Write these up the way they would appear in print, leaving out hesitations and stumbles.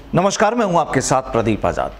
नमस्कार, मैं हूं आपके साथ प्रदीप आजाद।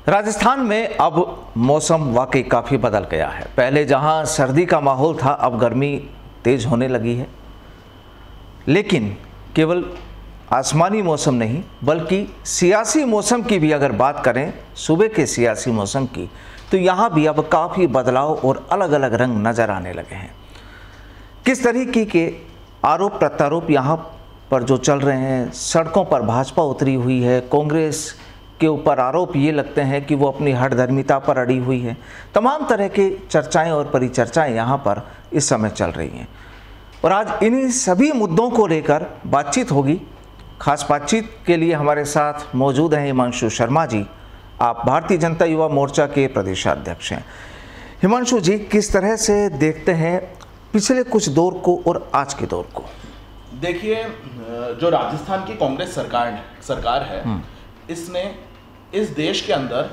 राजस्थान में अब मौसम वाकई काफ़ी बदल गया है। पहले जहां सर्दी का माहौल था, अब गर्मी तेज होने लगी है। लेकिन केवल आसमानी मौसम नहीं, बल्कि सियासी मौसम की भी अगर बात करें, सुबह के सियासी मौसम की, तो यहाँ भी अब काफ़ी बदलाव और अलग अलग रंग नज़र आने लगे हैं। किस तरीके के आरोप प्रत्यारोप यहाँ पर जो चल रहे हैं, सड़कों पर भाजपा उतरी हुई है, कांग्रेस के ऊपर आरोप ये लगते हैं कि वो अपनी हठधर्मिता पर अड़ी हुई है। तमाम तरह की चर्चाएं और परिचर्चाएं यहाँ पर इस समय चल रही हैं और आज इन्हीं सभी मुद्दों को लेकर बातचीत होगी। खास बातचीत के लिए हमारे साथ मौजूद हैं हिमांशु शर्मा जी। आप भारतीय जनता युवा मोर्चा के प्रदेशाध्यक्ष हैं। हिमांशु जी, किस तरह से देखते हैं पिछले कुछ दौर को और आज के दौर को? देखिए, जो राजस्थान की कांग्रेस सरकार है, इसने इस देश के अंदर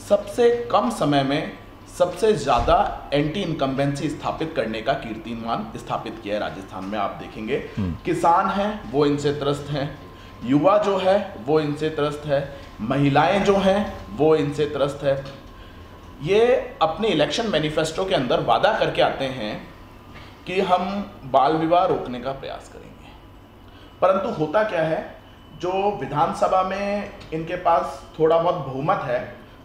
सबसे कम समय में सबसे ज़्यादा एंटी इनकम्बेंसी स्थापित करने का कीर्तिमान स्थापित किया है। राजस्थान में आप देखेंगे किसान हैं वो इनसे त्रस्त हैं, युवा जो है वो इनसे त्रस्त है, महिलाएं जो हैं वो इनसे त्रस्त है। ये अपने इलेक्शन मैनिफेस्टो के अंदर वादा करके आते हैं कि हम बाल विवाह रोकने का प्रयास करेंगे, परंतु होता क्या है, जो विधानसभा में इनके पास थोड़ा बहुत बहुमत है,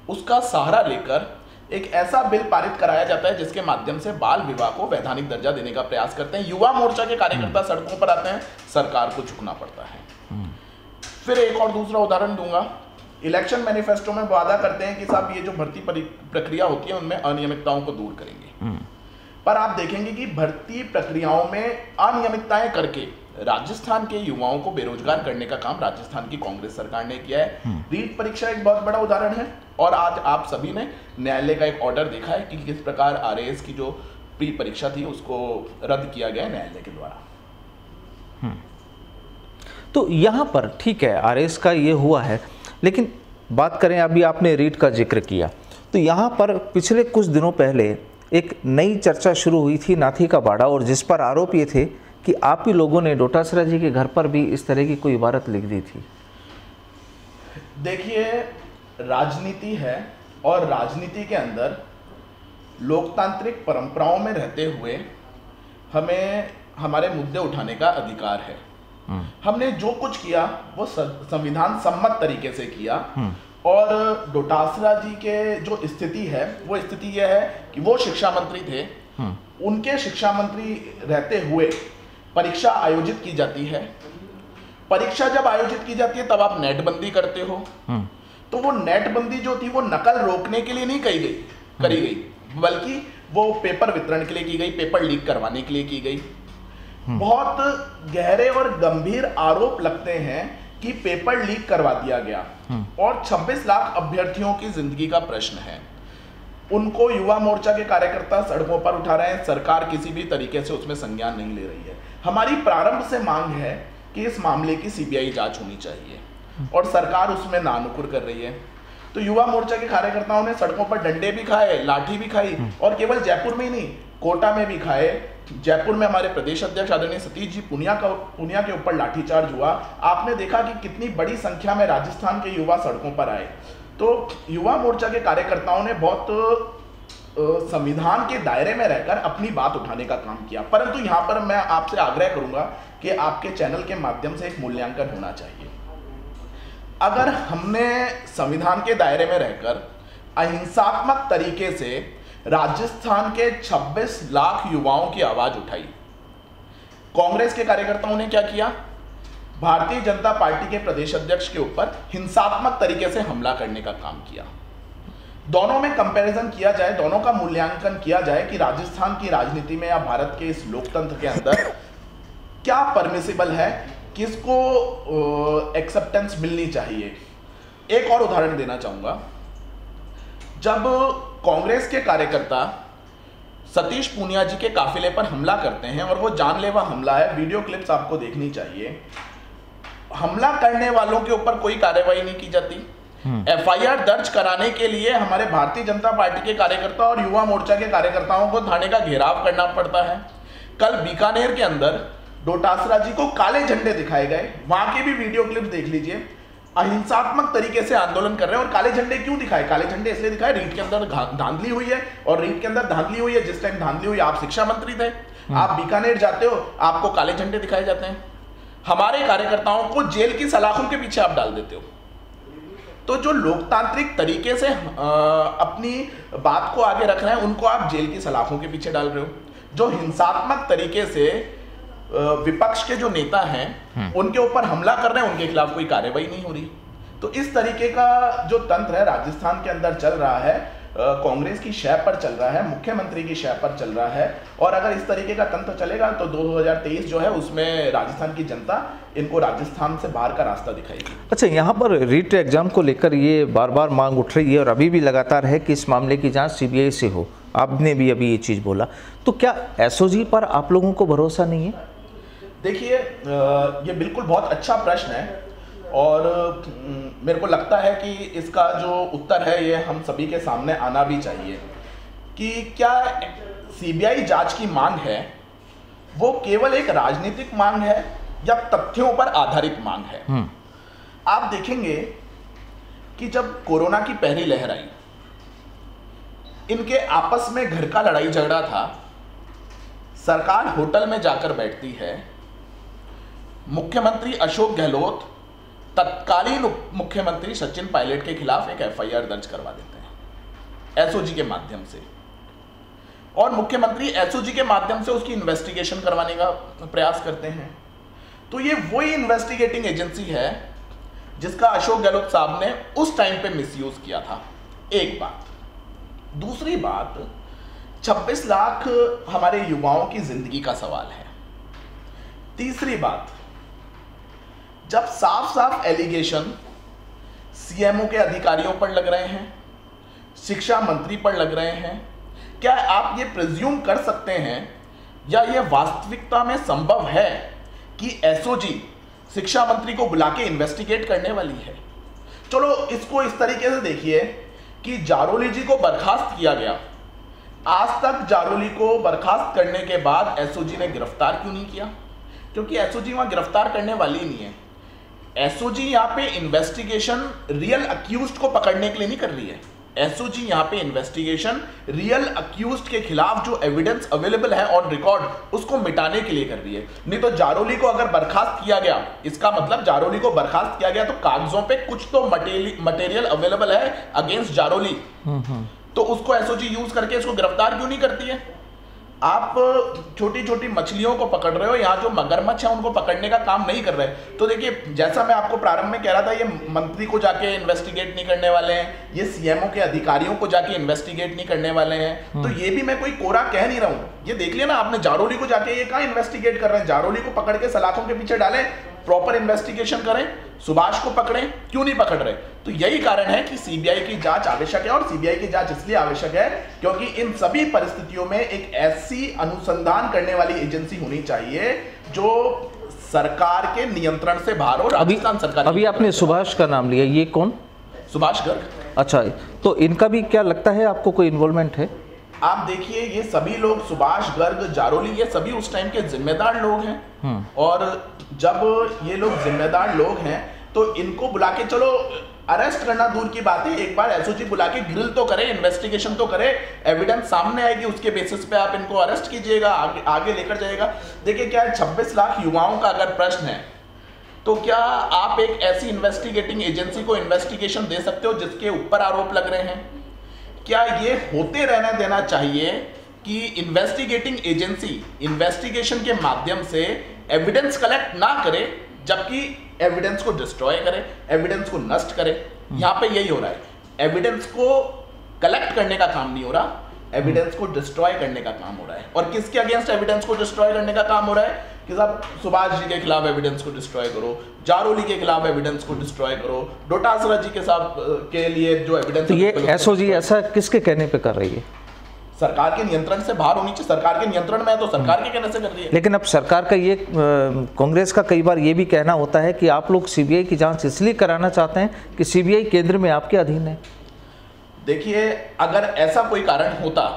उसका सहारा लेकर एक ऐसा बिल पारित कराया जाता है जिसके माध्यम से बाल विवाह को वैधानिक दर्जा देने का प्रयास करते हैं। युवा मोर्चा के कार्यकर्ता सड़कों पर आते हैं, सरकार को झुकना पड़ता है। फिर एक और दूसरा उदाहरण दूंगा। इलेक्शन मैनिफेस्टो में वादा करते हैं कि साहब ये जो भर्ती प्रक्रिया होती है उनमें अनियमितताओं को दूर करेंगे, पर आप देखेंगे कि भर्ती प्रक्रियाओं में अनियमितताएं करके राजस्थान के युवाओं को बेरोजगार करने का काम राजस्थान की कांग्रेस सरकार ने किया है। रीट परीक्षा एक बहुत बड़ा उदाहरण है और आज आप सभी ने न्यायालय का एक ऑर्डर देखा है कि किस प्रकार आरएएस की जो प्री परीक्षा थी उसको रद्द किया गया न्यायालय के द्वारा। तो यहाँ पर ठीक है, आरएएस का ये हुआ है, लेकिन बात करें, अभी आपने रीट का जिक्र किया, तो यहाँ पर पिछले कुछ दिनों पहले एक नई चर्चा शुरू हुई थी नाथी का बाड़ा, और जिस पर आरोप ये थे कि आप ही लोगों ने डोटासरा जी के घर पर भी इस तरह की कोई इबारत लिख दी थी। देखिए, राजनीति है और राजनीति के अंदर लोकतांत्रिक परंपराओं में रहते हुए हमें हमारे मुद्दे उठाने का अधिकार है। हमने जो कुछ किया वो संविधान सम्मत तरीके से किया और डोटासरा जी के जो स्थिति है वो स्थिति यह है कि वो शिक्षा मंत्री थे। उनके शिक्षा मंत्री रहते हुए परीक्षा आयोजित की जाती है। परीक्षा जब आयोजित की जाती है तब आप नेटबंदी करते हो, तो वो नेटबंदी जो थी वो नकल रोकने के लिए नहीं करी गई, बल्कि वो पेपर वितरण के लिए की गई, पेपर लीक करवाने के लिए की गई। बहुत गहरे और गंभीर आरोप लगते हैं कि पेपर लीक करवा दिया गया और 26 लाख अभ्यर्थियों की जिंदगी का प्रश्न है। उनको युवा मोर्चा के कार्यकर्ता सड़कों पर उठा रहे हैं, सरकार किसी भी तरीके से उसमें संज्ञान नहीं ले रही है। हमारी प्रारंभ से मांग है कि इस मामले की सीबीआई जांच होनी चाहिए और सरकार उसमें नानुकुर कर रही है। तो युवा मोर्चा के कार्यकर्ताओं ने सड़कों पर डंडे भी खाए, लाठी भी खाई, और केवल जयपुर में ही नहीं, कोटा में भी खाए। जयपुर में हमारे प्रदेश अध्यक्ष आदरणीय सतीश जी पुनिया के ऊपर लाठीचार्ज हुआ। आपने देखा कि कितनी बड़ी संख्या में राजस्थान के युवा सड़कों पर आए। तो युवा मोर्चा के कार्यकर्ताओं ने बहुत संविधान के दायरे में रहकर अपनी बात उठाने का काम किया, परंतु यहाँ पर मैं आपसे आग्रह करूंगा कि आपके चैनल के माध्यम से एक मूल्यांकन होना चाहिए। अगर हमने संविधान के दायरे में रहकर अहिंसात्मक तरीके से राजस्थान के 26 लाख युवाओं की आवाज उठाई, कांग्रेस के कार्यकर्ताओं ने क्या किया? भारतीय जनता पार्टी के प्रदेश अध्यक्ष के ऊपर हिंसात्मक तरीके से हमला करने का काम किया। दोनों में कंपैरिजन किया जाए, दोनों का मूल्यांकन किया जाए कि राजस्थान की राजनीति में या भारत के इस लोकतंत्र के अंदर क्या परमिसिबल है, किसको एक्सेप्टेंस मिलनी चाहिए। एक और उदाहरण देना चाहूंगा। जब कांग्रेस के कार्यकर्ता सतीश पूनिया जी के काफिले पर हमला करते हैं, और वो जानलेवा हमला है, वीडियो क्लिप्स आपको देखनी चाहिए, हमला करने वालों के ऊपर कोई कार्रवाई नहीं की जाती। एफआईआर दर्ज कराने के लिए हमारे भारतीय जनता पार्टी के कार्यकर्ता और युवा मोर्चा के कार्यकर्ताओं को थाने का घेराव करना पड़ता है। कल बीकानेर के अंदर डोटासरा जी को काले झंडे दिखाए गए, वहां के भी वीडियो क्लिप्स देख लीजिए। अहिंसात्मक तरीके से आंदोलन कर रहे हैं। और काले झंडे क्यों दिखाए? काले झंडे इसलिए दिखाए, रीट के अंदर धांधली हुई है, और रीट के अंदर धांधली हुई है। जिस टाइम धांधली हुई, आप शिक्षा मंत्री थे, आप बीकानेर जाते हो, आपको काले झंडे दिखाए जाते हैं। हमारे कार्यकर्ताओं को जेल की सलाखों के पीछे आप डाल देते हो। तो जो लोकतांत्रिक तरीके से अपनी बात को आगे रख रहे हैं, उनको आप जेल की सलाखों के पीछे डाल रहे हो। जो हिंसात्मक तरीके से विपक्ष के जो नेता हैं उनके ऊपर हमला कर रहे हैं, उनके खिलाफ कोई कार्रवाई नहीं हो रही। तो इस तरीके का जो तंत्र है राजस्थान के अंदर चल रहा है, कांग्रेस की शय पर चल रहा है, मुख्यमंत्री की शय पर चल रहा है। और अगर इस तरीके का तंत्र चलेगा तो 2023 जो है उसमें राजस्थान की जनता इनको राजस्थान से बाहर का रास्ता दिखाएगी। अच्छा, यहाँ पर रीट एग्जाम को लेकर ये बार बार मांग उठ रही है और अभी भी लगातार है कि इस मामले की जांच सीबीआई से हो। आपने भी अभी ये चीज़ बोला, तो क्या एसओजी पर आप लोगों को भरोसा नहीं है? देखिए, ये बिल्कुल बहुत अच्छा प्रश्न है, और मेरे को लगता है कि इसका जो उत्तर है ये हम सभी के सामने आना भी चाहिए कि क्या सीबीआई जांच की मांग है वो केवल एक राजनीतिक मांग है या तथ्यों पर आधारित मांग है। आप देखेंगे कि जब कोरोना की पहली लहर आई, इनके आपस में घर का लड़ाई झगड़ा था। सरकार होटल में जाकर बैठती है, मुख्यमंत्री अशोक गहलोत तत्कालीन मुख्यमंत्री सचिन पायलट के खिलाफ एक एफआईआर दर्ज करवा देते हैं एसओजी के माध्यम से, और मुख्यमंत्री एसओजी के माध्यम से उसकी इन्वेस्टिगेशन करवाने का प्रयास करते हैं। तो ये वही इन्वेस्टिगेटिंग एजेंसी है जिसका अशोक गहलोत साहब ने उस टाइम पे मिसयूज किया था। एक बात। दूसरी बात, 26 लाख हमारे युवाओं की जिंदगी का सवाल है। तीसरी बात, जब साफ साफ एलिगेशन सीएमओ के अधिकारियों पर लग रहे हैं, शिक्षा मंत्री पर लग रहे हैं, क्या आप ये प्रिज्यूम कर सकते हैं या ये वास्तविकता में संभव है कि एसओजी शिक्षा मंत्री को बुला के इन्वेस्टिगेट करने वाली है? चलो इसको इस तरीके से देखिए कि जारोली जी को बर्खास्त किया गया, आज तक जारोली को बर्खास्त करने के बाद एसओजी ने गिरफ्तार क्यों नहीं किया? क्योंकि एसओजी वहां गिरफ्तार करने वाली ही नहीं है। एसओजी यहाँ पे इन्वेस्टिगेशन रियल अक्यूज्ड को पकड़ने के लिए नहीं कर रही है। एसओजी यहाँ पे इन्वेस्टिगेशन रियल अक्यूज्ड के खिलाफ जो एविडेंस अवेलेबल है ऑन रिकॉर्ड उसको मिटाने के लिए कर रही है। नहीं तो जारोली को अगर बर्खास्त किया गया, इसका मतलब जारोली को बर्खास्त किया गया तो कागजों पे कुछ तो मटेरियल अवेलेबल है अगेंस्ट जारोली, तो उसको एसओजी यूज करके इसको गिरफ्तार क्यों नहीं करती है? आप छोटी छोटी मछलियों को पकड़ रहे हो, यहाँ जो मगरमच्छ है उनको पकड़ने का काम नहीं कर रहे। तो देखिए, जैसा मैं आपको प्रारंभ में कह रहा था, ये मंत्री को जाके इन्वेस्टिगेट नहीं करने वाले हैं, ये सीएमओ के अधिकारियों को जाके इन्वेस्टिगेट नहीं करने वाले हैं। तो ये भी मैं कोई कोरा कह नहीं रहा हूँ। ये देख लिया ना आपने, जारोली को जाके ये कहाँ इन्वेस्टिगेट कर रहे हैं? जारोली को पकड़ के सलाखों के पीछे डालें, प्रॉपर इन्वेस्टिगेशन करें, सुभाष को पकड़ें, क्यों नहीं पकड़ रहे? तो यही कारण है कि सीबीआई की जांच आवश्यक है। और सीबीआई की जांच इसलिए आवश्यक है क्योंकि इन सभी परिस्थितियों में एक ऐसी अनुसंधान करने वाली एजेंसी होनी चाहिए जो सरकार के नियंत्रण से बाहर हो। राजस्थान सरकार, अभी आपने सुभाष का नाम लिया, ये कौन? सुभाष गर्ग। अच्छा, तो इनका भी क्या लगता है आपको कोई इन्वॉल्वमेंट है? आप देखिए, ये सभी लोग, सुभाष गर्ग, जारोली, ये सभी उस टाइम के जिम्मेदार लोग हैं। और जब ये लोग जिम्मेदार लोग हैं तो इनको बुला के, चलो अरेस्ट करना दूर की बात है, एक बार एसओजी बुला के ग्रिल तो करे, इन्वेस्टिगेशन तो करे, एविडेंस सामने आएगी, उसके बेसिस पे आप इनको अरेस्ट कीजिएगा, आगे लेकर जाइएगा। देखिए, क्या 26 लाख युवाओं का अगर प्रश्न है तो क्या आप एक ऐसी इन्वेस्टिगेटिंग एजेंसी को इन्वेस्टिगेशन दे सकते हो जिसके ऊपर आरोप लग रहे हैं? क्या ये होते रहने देना चाहिए कि इन्वेस्टिगेटिंग एजेंसी इन्वेस्टिगेशन के माध्यम से एविडेंस कलेक्ट ना करे, जबकि एविडेंस को डिस्ट्रॉय करे, एविडेंस को नष्ट करे? यहां पे यही हो रहा है, एविडेंस को कलेक्ट करने का काम नहीं हो रहा, एविडेंस को डिस्ट्रॉय करने का काम हो रहा है। और किसके अगेंस्ट एविडेंस को डिस्ट्रॉय करने का काम हो रहा है? कि साहब सुभाष जी के खिलाफ एविडेंस को डिस्ट्रॉय करो, जारोली के खिलाफ एविडेंस को डिस्ट्रॉय करो, डोटासरा जी के साथ के लिए जो एविडेंस। तो ये एसओजी ऐसा किसके कहने पे कर रही है? सरकार के नियंत्रण से बाहर होनी चाहिए। सरकार के नियंत्रण में है तो सरकार के कहने से कर रही है। लेकिन अब सरकार का ये, कांग्रेस का कई बार ये भी कहना होता है कि आप लोग सीबीआई की जांच इसलिए कराना चाहते हैं कि सीबीआई केंद्र में आपके अधीन है। देखिए, अगर ऐसा कोई कारण होता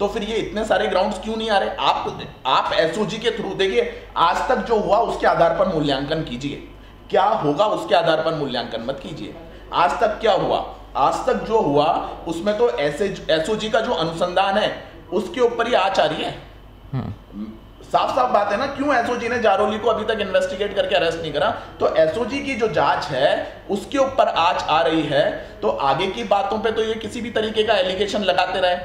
तो फिर ये इतने सारे ग्राउंड्स क्यों नहीं आ रहे? आप एसओजी के थ्रू देखिए, आज तक जो हुआ उसके आधार पर मूल्यांकन कीजिए। क्या होगा उसके आधार पर मूल्यांकन मत कीजिए। आज तक क्या हुआ, आज तक जो हुआ उसमें तो एसओजी का जो अनुसंधान है उसके ऊपर ही आंच आ रही है। साफ साफ बात है ना, क्यों एसओजी ने जारोली को अभी तक इन्वेस्टिगेट करके अरेस्ट नहीं करा? तो एसओजी की जो जांच है उसके ऊपर आंच आ रही है, तो आगे की बातों पे तो ये किसी भी तरीके का एलिगेशन लगाते रहे।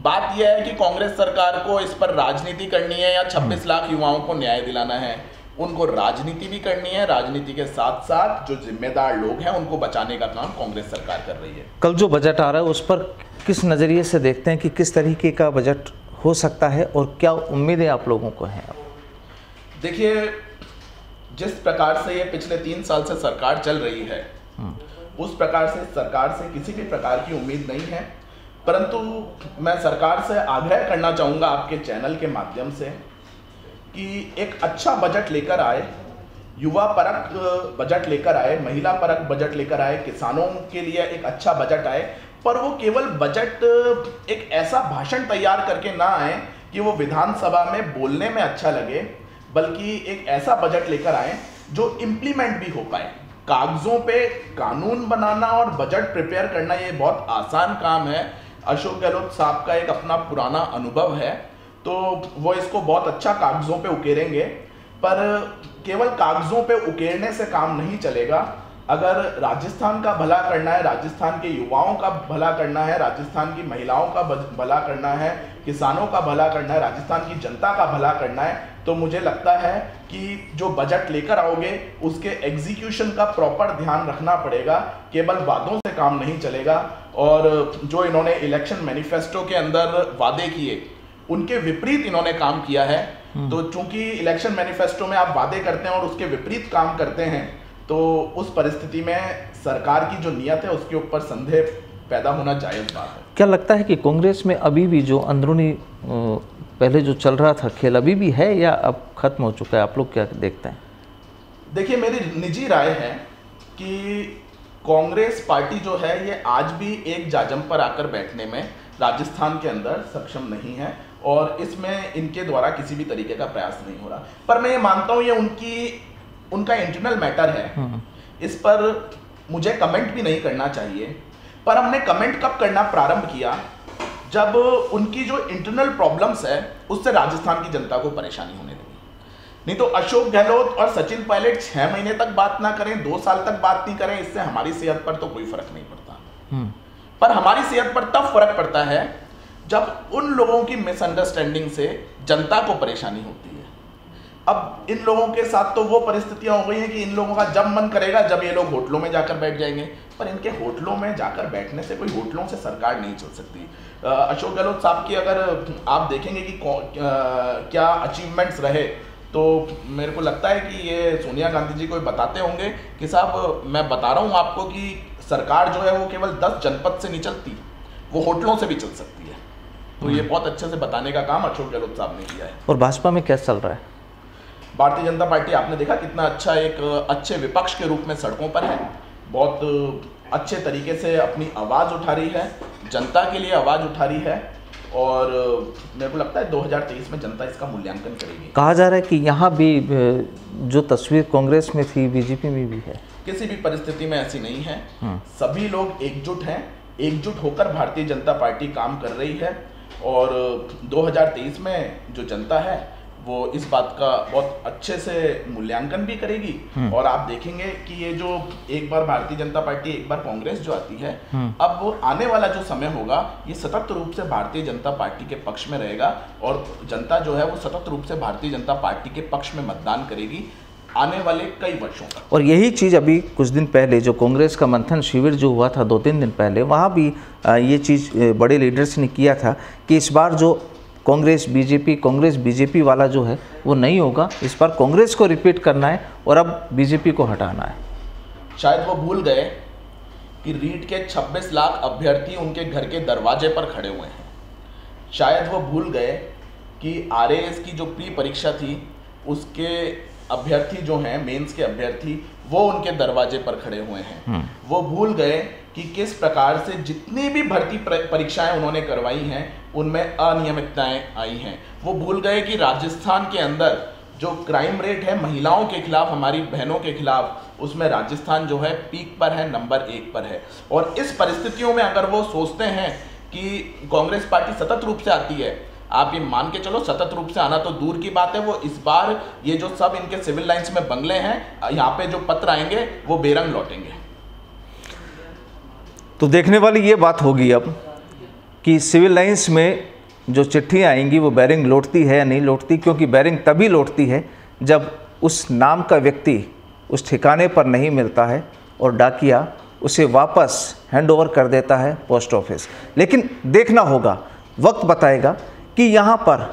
बात यह है कि कांग्रेस सरकार को इस पर राजनीति करनी है या 26 लाख युवाओं को न्याय दिलाना है। उनको राजनीति भी करनी है, राजनीति के साथ साथ जो जिम्मेदार लोग हैं उनको बचाने का काम कांग्रेस सरकार कर रही है। कल जो बजट आ रहा है उस पर किस नज़रिए से देखते हैं कि किस तरीके का बजट हो सकता है और क्या उम्मीदें आप लोगों को हैं? देखिए, जिस प्रकार से ये पिछले 3 साल से सरकार चल रही है उस प्रकार से सरकार से किसी भी प्रकार की उम्मीद नहीं है, परंतु मैं सरकार से आग्रह करना चाहूँगा आपके चैनल के माध्यम से कि एक अच्छा बजट लेकर आए, युवा परक बजट लेकर आए, महिला परक बजट लेकर आए, किसानों के लिए एक अच्छा बजट आए। पर वो केवल बजट एक ऐसा भाषण तैयार करके ना आए कि वो विधानसभा में बोलने में अच्छा लगे, बल्कि एक ऐसा बजट लेकर आए जो इम्प्लीमेंट भी हो पाए। कागजों पे कानून बनाना और बजट प्रिपेयर करना ये बहुत आसान काम है। अशोक गहलोत साहब का एक अपना पुराना अनुभव है, तो वो इसको बहुत अच्छा कागजों पे उकेरेंगे। पर केवल कागजों पे उकेरने से काम नहीं चलेगा। अगर राजस्थान का भला करना है, राजस्थान के युवाओं का भला करना है, राजस्थान की महिलाओं का भला करना है, किसानों का भला करना है, राजस्थान की जनता का भला करना है, तो मुझे लगता है कि जो बजट लेकर आओगे उसके एग्जीक्यूशन का प्रॉपर ध्यान रखना पड़ेगा। केवल वादों से काम नहीं चलेगा। और जो इन्होंने इलेक्शन मैनिफेस्टो के अंदर वादे किए उनके विपरीत इन्होंने काम किया है। तो चूंकि इलेक्शन मैनिफेस्टो में आप वादे करते हैं और उसके विपरीत काम करते हैं, तो उस परिस्थिति में सरकार की जो नीयत है उसके ऊपर संदेह पैदा होना जायज़ बात है। क्या लगता है कि कांग्रेस में अभी भी जो अंदरूनी पहले जो चल रहा था खेल अभी भी है या अब खत्म हो चुका है? आप लोग क्या देखते हैं? देखिए, मेरी निजी राय है कि कांग्रेस पार्टी जो है ये आज भी एक जाजम पर आकर बैठने में राजस्थान के अंदर सक्षम नहीं है और इसमें इनके द्वारा किसी भी तरीके का प्रयास नहीं हो रहा। पर मैं ये मानता हूँ ये उनका इंटरनल मैटर है, इस पर मुझे कमेंट भी नहीं करना चाहिए। पर हमने कमेंट कब करना प्रारंभ किया, जब उनकी जो इंटरनल प्रॉब्लम्स है उससे राजस्थान की जनता को परेशानी होने लगी। नहीं तो अशोक गहलोत और सचिन पायलट 6 महीने तक बात ना करें, 2 साल तक बात नहीं करें, इससे हमारी सेहत पर तो कोई फर्क नहीं पड़ता। पर हमारी सेहत पर तब फर्क पड़ता है जब उन लोगों की मिसअंडरस्टैंडिंग से जनता को परेशानी होती है। अब इन लोगों के साथ तो वो परिस्थितियां हो गई हैं कि इन लोगों का जब मन करेगा जब ये लोग होटलों में जाकर बैठ जाएंगे, पर इनके होटलों में जाकर बैठने से कोई होटलों से सरकार नहीं चल सकती। अशोक गहलोत साहब की अगर आप देखेंगे कि क्या अचीवमेंट्स रहे, तो मेरे को लगता है कि ये सोनिया गांधी जी को बताते होंगे कि साहब मैं बता रहा हूँ आपको कि सरकार जो है वो केवल 10 जनपद से नहीं चलती, वो होटलों से भी चल सकती है। तो ये बहुत अच्छे से बताने का काम अशोक गहलोत साहब ने किया है। और भाजपा में क्या चल रहा है? भारतीय जनता पार्टी आपने देखा कितना अच्छा एक अच्छे विपक्ष के रूप में सड़कों पर है, बहुत अच्छे तरीके से अपनी आवाज़ उठा रही है, जनता के लिए आवाज़ उठा रही है और मेरे को लगता है 2023 में जनता इसका मूल्यांकन करेगी। कहा जा रहा है कि यहाँ भी जो तस्वीर कांग्रेस में थी बीजेपी में भी है। किसी भी परिस्थिति में ऐसी नहीं है, सभी लोग एकजुट हैं, एकजुट होकर भारतीय जनता पार्टी काम कर रही है और 2023 में जो जनता है वो इस बात का बहुत अच्छे से मूल्यांकन भी करेगी। और आप देखेंगे कि ये जो एक बार भारतीय जनता पार्टी एक बार कांग्रेस जो आती है, अब आने वाला जो समय होगा ये सतत रूप से भारतीय जनता पार्टी के पक्ष में रहेगा और जनता जो है वो सतत रूप से भारतीय जनता पार्टी के पक्ष में मतदान करेगी आने वाले कई वर्षों तक। और यही चीज़ अभी कुछ दिन पहले जो कांग्रेस का मंथन शिविर जो हुआ था 2-3 दिन पहले, वहाँ भी ये चीज़ बड़े लीडर्स ने किया था कि इस बार जो कांग्रेस बीजेपी वाला जो है वो नहीं होगा, इस बार कांग्रेस को रिपीट करना है और अब बीजेपी को हटाना है। शायद वो भूल गए कि रीट के 26 लाख अभ्यर्थी उनके घर के दरवाजे पर खड़े हुए हैं। शायद वो भूल गए कि आरएएस की जो प्री परीक्षा थी उसके अभ्यर्थी जो हैं, मेंस के अभ्यर्थी, वो उनके दरवाजे पर खड़े हुए हैं। वो भूल गए कि किस प्रकार से जितनी भी भर्ती परीक्षाएं उन्होंने करवाई हैं उनमें अनियमितताएं आई हैं। वो भूल गए कि राजस्थान के अंदर जो क्राइम रेट है महिलाओं के खिलाफ, हमारी बहनों के खिलाफ, उसमें राजस्थान जो है पीक पर है, नंबर 1 पर है। और इस परिस्थितियों में अगर वो सोचते हैं कि कांग्रेस पार्टी सतत रूप से आती है, आप ये मान के चलो सतत रूप से आना तो दूर की बात है, वो इस बार ये जो सब इनके सिविल लाइंस में बंगले हैं, यहाँ पे जो पत्र आएंगे वो बेरंग लौटेंगे। तो देखने वाली ये बात होगी अब कि सिविल लाइंस में जो चिट्ठियाँ आएंगी वो बेरिंग लौटती है या नहीं लौटती, क्योंकि बेरिंग तभी लौटती है जब उस नाम का व्यक्ति उस ठिकाने पर नहीं मिलता है और डाकिया उसे वापस हैंडओवर कर देता है पोस्ट ऑफिस। लेकिन देखना होगा, वक्त बताएगा कि यहाँ पर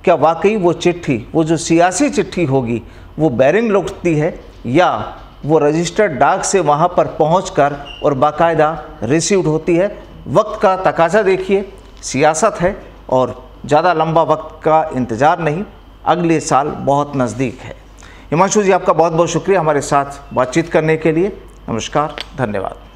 क्या वाकई वो चिट्ठी, वो जो सियासी चिट्ठी होगी, वो बेरिंग लौटती है या वो रजिस्टर्ड डाक से वहाँ पर पहुँचकर और बाकायदा रिसीव्ड होती है। वक्त का तकाजा देखिए, सियासत है और ज़्यादा लंबा वक्त का इंतज़ार नहीं, अगले साल बहुत नज़दीक है। हिमांशु जी, आपका बहुत बहुत शुक्रिया हमारे साथ बातचीत करने के लिए। नमस्कार, धन्यवाद।